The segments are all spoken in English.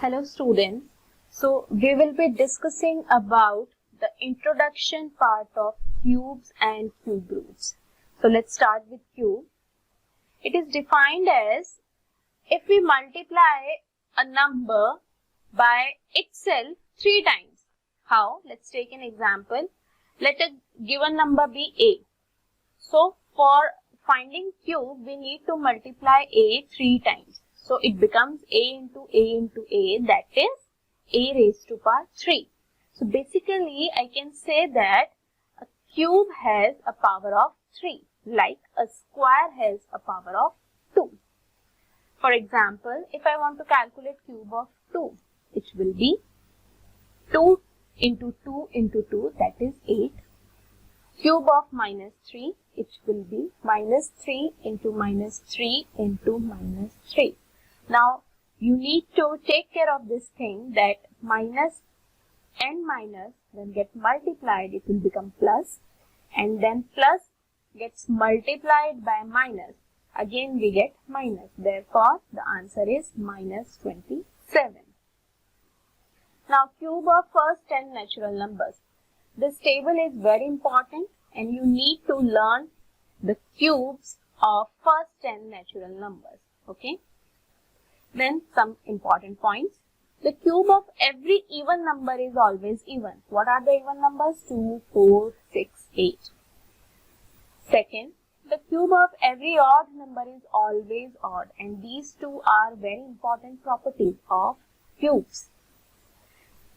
Hello students, so we will be discussing about the introduction part of cubes and cube roots. So let's start with cube. It is defined as if we multiply a number by itself 3 times. How? Let's take an example. Let a given number be a. So for finding cube we need to multiply a 3 times. So it becomes a into a into a, that is a raised to power 3. So basically I can say that a cube has a power of 3 like a square has a power of 2. For example, if I want to calculate cube of 2, it will be 2 into 2 into 2, that is 8. Cube of minus 3, it will be minus 3 into minus 3 into minus 3. Now, you need to take care of this thing that minus and minus when get multiplied, it will become plus, and then plus gets multiplied by minus. Again, we get minus. Therefore, the answer is minus 27. Now, cube of first 10 natural numbers. This table is very important and you need to learn the cubes of first 10 natural numbers. Okay. Then some important points. The cube of every even number is always even. What are the even numbers? 2, 4, 6, 8. Second, the cube of every odd number is always odd, and these two are very important properties of cubes.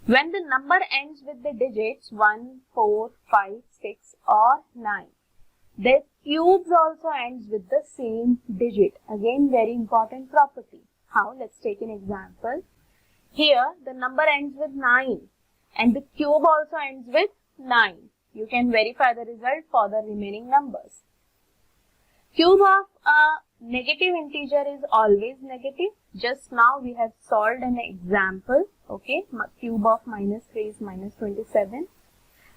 When the number ends with the digits 1, 4, 5, 6 or 9, their cubes also ends with the same digit. Again, very important property. How? Let's take an example. Here, the number ends with 9 and the cube also ends with 9. You can verify the result for the remaining numbers. Cube of a negative integer is always negative. Just now we have solved an example. Okay, cube of minus 3 is minus 27.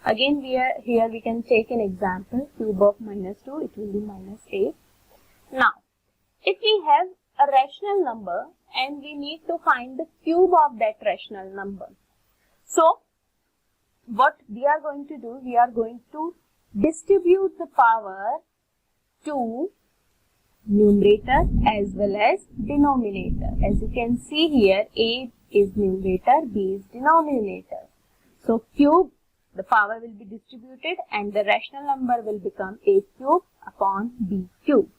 Again, here we can take an example. Cube of minus 2, it will be minus 8. Now, if we have a rational number and we need to find the cube of that rational number. So, what we are going to do, we are going to distribute the power to numerator as well as denominator. As you can see here, A is numerator, B is denominator. So, cube, the power will be distributed and the rational number will become A cube upon B cube.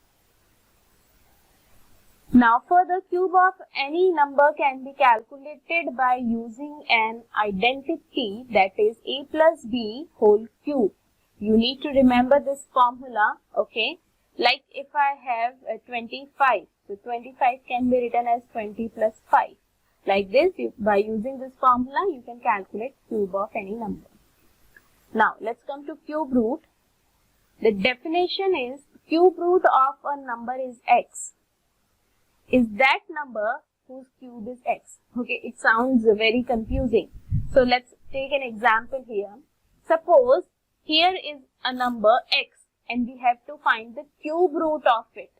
Now further, cube of any number can be calculated by using an identity, that is a plus b whole cube. You need to remember this formula, okay? Like if I have 25, so 25 can be written as 20 plus 5. Like this, by using this formula, you can calculate cube of any number. Now let's come to cube root. The definition is cube root of a number is x. Is that number whose cube is x. Okay, it sounds very confusing. So let's take an example here. Suppose here is a number x and we have to find the cube root of it.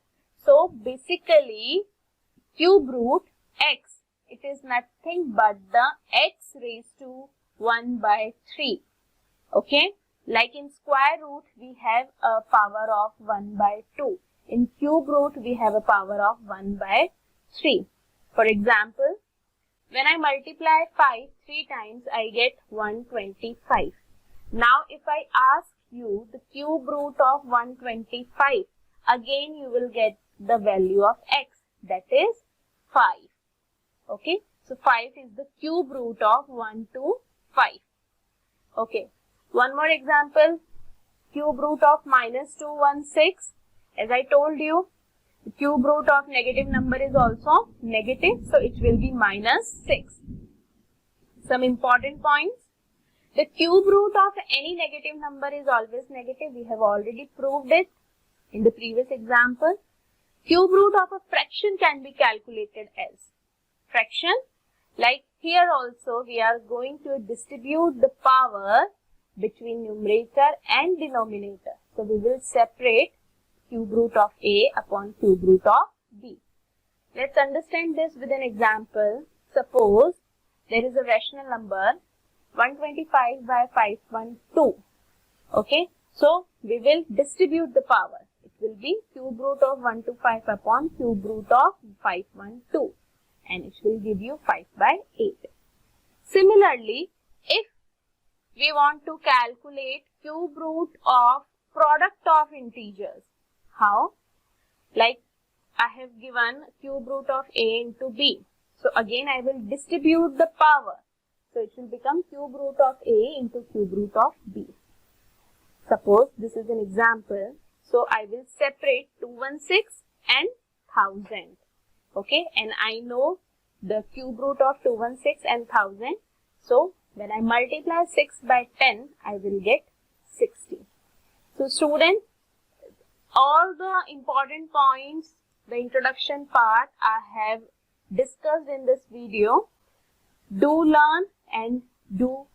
So basically cube root x, it is nothing but the x raised to 1 by 3. Okay, like in square root we have a power of 1 by 2. In cube root, we have a power of 1 by 3. For example, when I multiply 5 3 times, I get 125. Now, if I ask you the cube root of 125, again you will get the value of x, that is 5. Okay, so 5 is the cube root of 1 to 5. Okay, one more example, cube root of minus 216. As I told you, the cube root of negative number is also negative, so it will be minus 6. Some important points. The cube root of any negative number is always negative. We have already proved it in the previous example. Cube root of a fraction can be calculated as fraction. Like here also, we are going to distribute the power between numerator and denominator. So we will separate cube root of a upon cube root of b. Let's understand this with an example. Suppose there is a rational number 125 by 512. Okay, so we will distribute the power. It will be cube root of 125 upon cube root of 512, and it will give you 5 by 8. Similarly, if we want to calculate cube root of product of integers, how? Like I have given cube root of a into b. So again I will distribute the power. So it will become cube root of a into cube root of b. Suppose this is an example. So I will separate 216 and 1000. Okay, and I know the cube root of 216 and 1000. So when I multiply 6 by 10, I will get 60. So students, all the important points, the introduction part I have discussed in this video. Do learn and do